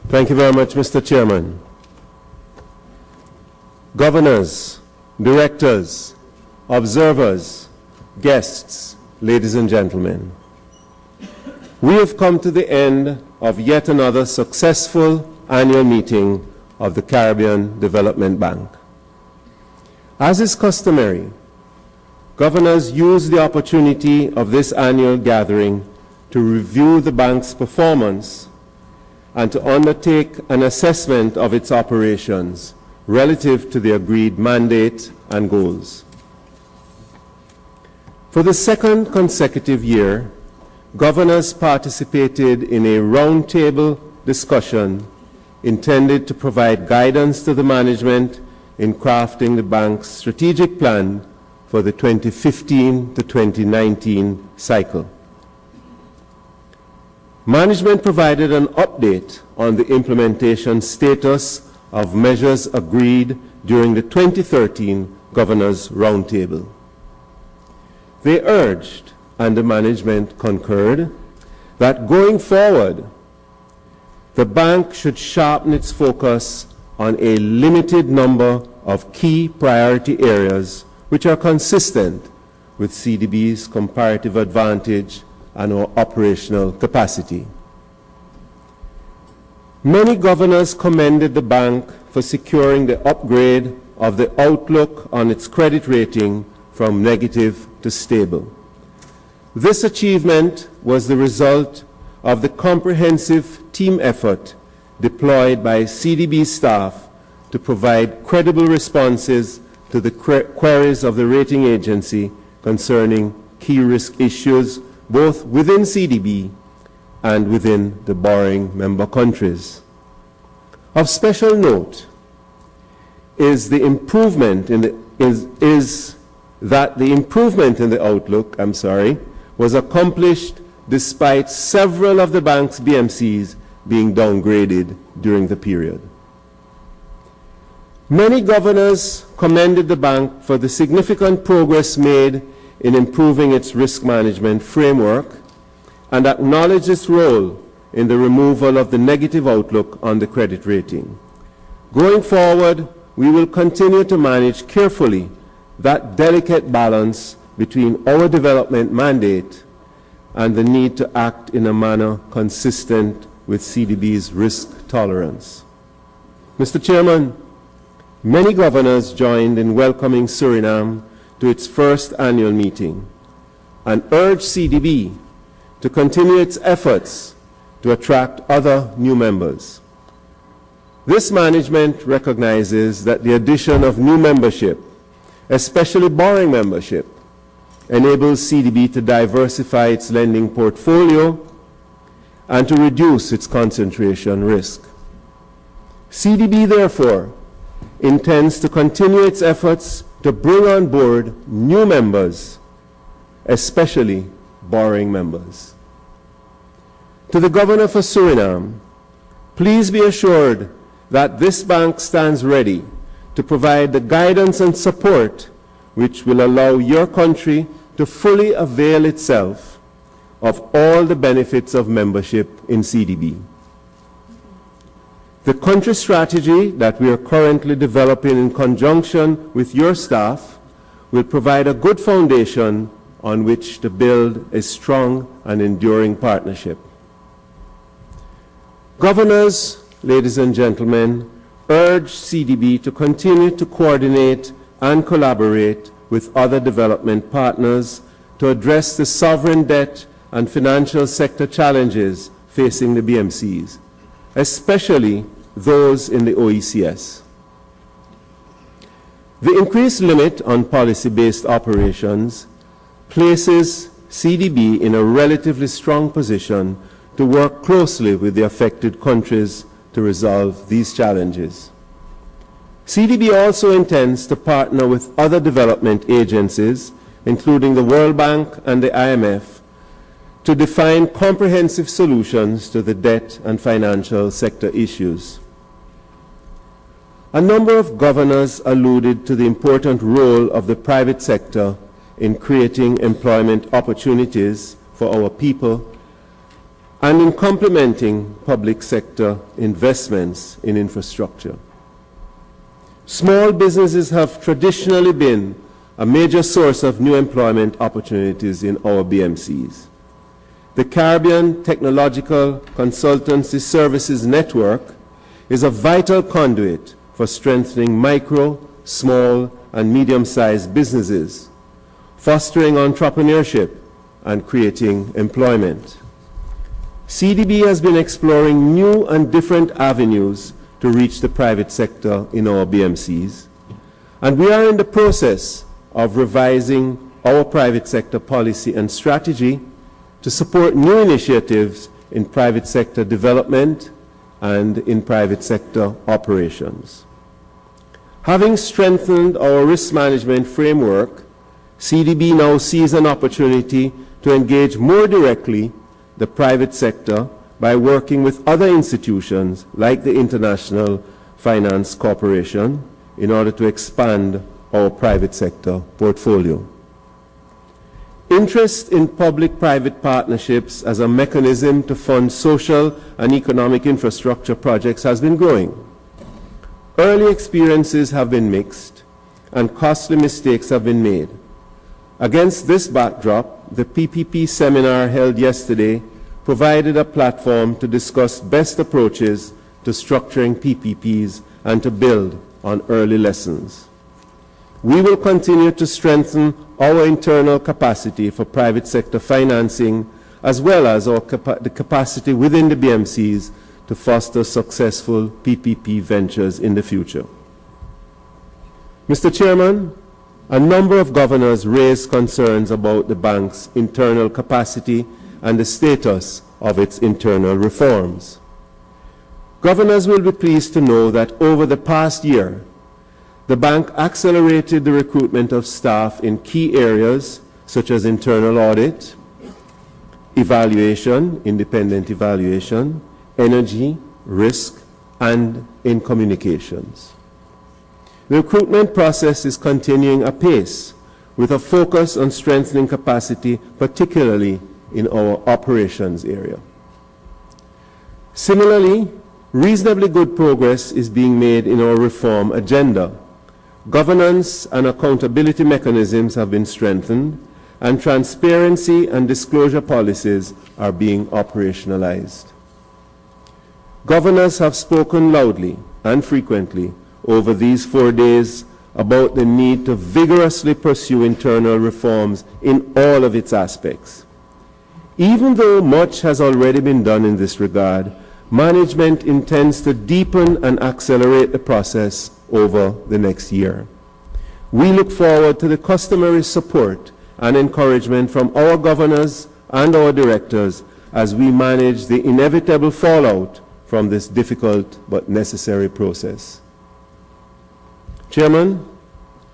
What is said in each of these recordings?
Thank you very much, Mr. Chairman. Governors, directors, observers, guests, ladies and gentlemen, we have come to the end of yet another successful annual meeting of the Caribbean Development Bank. As is customary, governors use the opportunity of this annual gathering to review the bank's performance and to undertake an assessment of its operations relative to the agreed mandate and goals. For the second consecutive year, governors participated in a roundtable discussion intended to provide guidance to the management in crafting the bank's strategic plan for the 2015 to 2019 cycle. Management provided an update on the implementation status of measures agreed during the 2013 Governors' Roundtable. They urged, and the management concurred, that going forward, the bank should sharpen its focus on a limited number of key priority areas which are consistent with CDB's comparative advantage and our operational capacity. Many governors commended the bank for securing the upgrade of the outlook on its credit rating from negative to stable. This achievement was the result of the comprehensive team effort deployed by CDB staff to provide credible responses to the queries of the rating agency concerning key risk issues both within CDB and within the borrowing member countries. Of special note is the improvement in the improvement in the outlook, was accomplished despite several of the bank's BMCs being downgraded during the period. Many governors commended the bank for the significant progress made in improving its risk management framework and acknowledged its role in the removal of the negative outlook on the credit rating. Going forward, we will continue to manage carefully that delicate balance between our development mandate and the need to act in a manner consistent with CDB's risk tolerance. Mr. Chairman, many governors joined in welcoming Suriname to its first annual meeting and urged CDB to continue its efforts to attract other new members. This management recognizes that the addition of new membership, especially borrowing membership, enables CDB to diversify its lending portfolio and to reduce its concentration risk. CDB, therefore, intends to continue its efforts to bring on board new members, especially borrowing members. To the Governor for Suriname, please be assured that this bank stands ready to provide the guidance and support which will allow your country to fully avail itself of all the benefits of membership in CDB. The country strategy that we are currently developing in conjunction with your staff will provide a good foundation on which to build a strong and enduring partnership. Governors, ladies and gentlemen, urge CDB to continue to coordinate and collaborate with other development partners to address the sovereign debt and financial sector challenges facing the BMCs, especially those in the OECS. The increased limit on policy-based operations places CDB in a relatively strong position to work closely with the affected countries to resolve these challenges. CDB also intends to partner with other development agencies, including the World Bank and the IMF, to define comprehensive solutions to the debt and financial sector issues. A number of governors alluded to the important role of the private sector in creating employment opportunities for our people and in complementing public sector investments in infrastructure. Small businesses have traditionally been a major source of new employment opportunities in our BMCs. The Caribbean Technological Consultancy Services Network is a vital conduit for strengthening micro, small, and medium-sized businesses, fostering entrepreneurship, and creating employment. CDB has been exploring new and different avenues to reach the private sector in our BMCs, and we are in the process of revising our private sector policy and strategy to support new initiatives in private sector development and in private sector operations. Having strengthened our risk management framework, CDB now sees an opportunity to engage more directly the private sector by working with other institutions like the International Finance Corporation in order to expand our private sector portfolio. Interest in public-private partnerships as a mechanism to fund social and economic infrastructure projects has been growing. Early experiences have been mixed, and costly mistakes have been made. Against this backdrop, the PPP seminar held yesterday provided a platform to discuss best approaches to structuring PPPs and to build on early lessons. We will continue to strengthen our internal capacity for private sector financing, as well as the capacity within the BMCs to foster successful PPP ventures in the future. Mr. Chairman, a number of governors raised concerns about the bank's internal capacity and the status of its internal reforms. Governors will be pleased to know that over the past year, the bank accelerated the recruitment of staff in key areas such as internal audit, evaluation, independent evaluation, energy, risk, and in communications. The recruitment process is continuing apace with a focus on strengthening capacity, particularly in our operations area. Similarly, reasonably good progress is being made in our reform agenda. Governance and accountability mechanisms have been strengthened, and transparency and disclosure policies are being operationalized. Governors have spoken loudly and frequently over these 4 days about the need to vigorously pursue internal reforms in all of its aspects. Even though much has already been done in this regard, management intends to deepen and accelerate the process over the next year. We look forward to the customary support and encouragement from our governors and our directors as we manage the inevitable fallout from this difficult but necessary process. Chairman,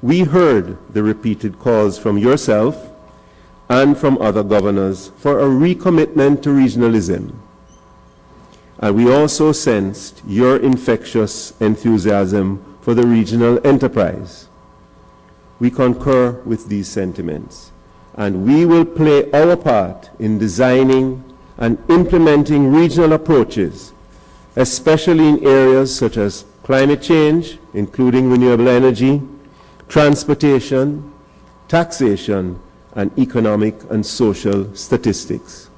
we heard the repeated calls from yourself and from other governors for a recommitment to regionalism. And we also sensed your infectious enthusiasm for the regional enterprise. We concur with these sentiments, and we will play our part in designing and implementing regional approaches, especially in areas such as climate change, including renewable energy, transportation, taxation, and economic and social statistics.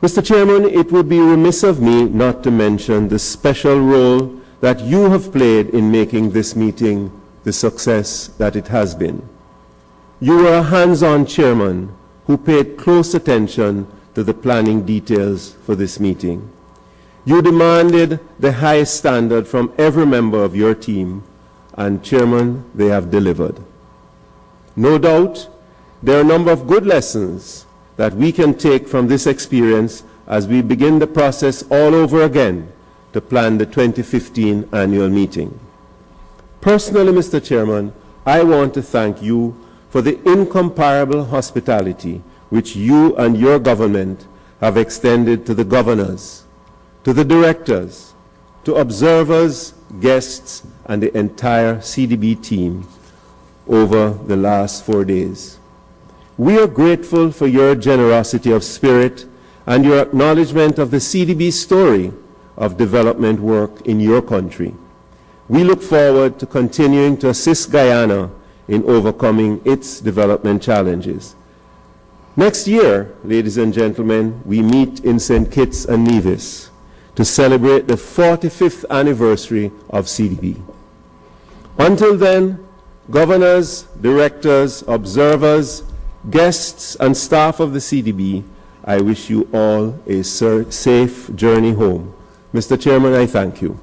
Mr. Chairman, it would be remiss of me not to mention the special role that you have played in making this meeting the success that it has been. You were a hands-on chairman who paid close attention to the planning details for this meeting. You demanded the highest standard from every member of your team, and Chairman, they have delivered. No doubt, there are a number of good lessons that we can take from this experience as we begin the process all over again to plan the 2015 annual meeting. Personally, Mr. Chairman, I want to thank you for the incomparable hospitality which you and your government have extended to the governors, to the directors, to observers, guests, and the entire CDB team over the last 4 days. We are grateful for your generosity of spirit and your acknowledgement of the CDB story of development work in your country. We look forward to continuing to assist Guyana in overcoming its development challenges. Next year, ladies and gentlemen, we meet in St. Kitts and Nevis to celebrate the 45th anniversary of CDB. Until then, governors, directors, observers, guests, and staff of the CDB, I wish you all a safe journey home. Mr. Chairman, I thank you.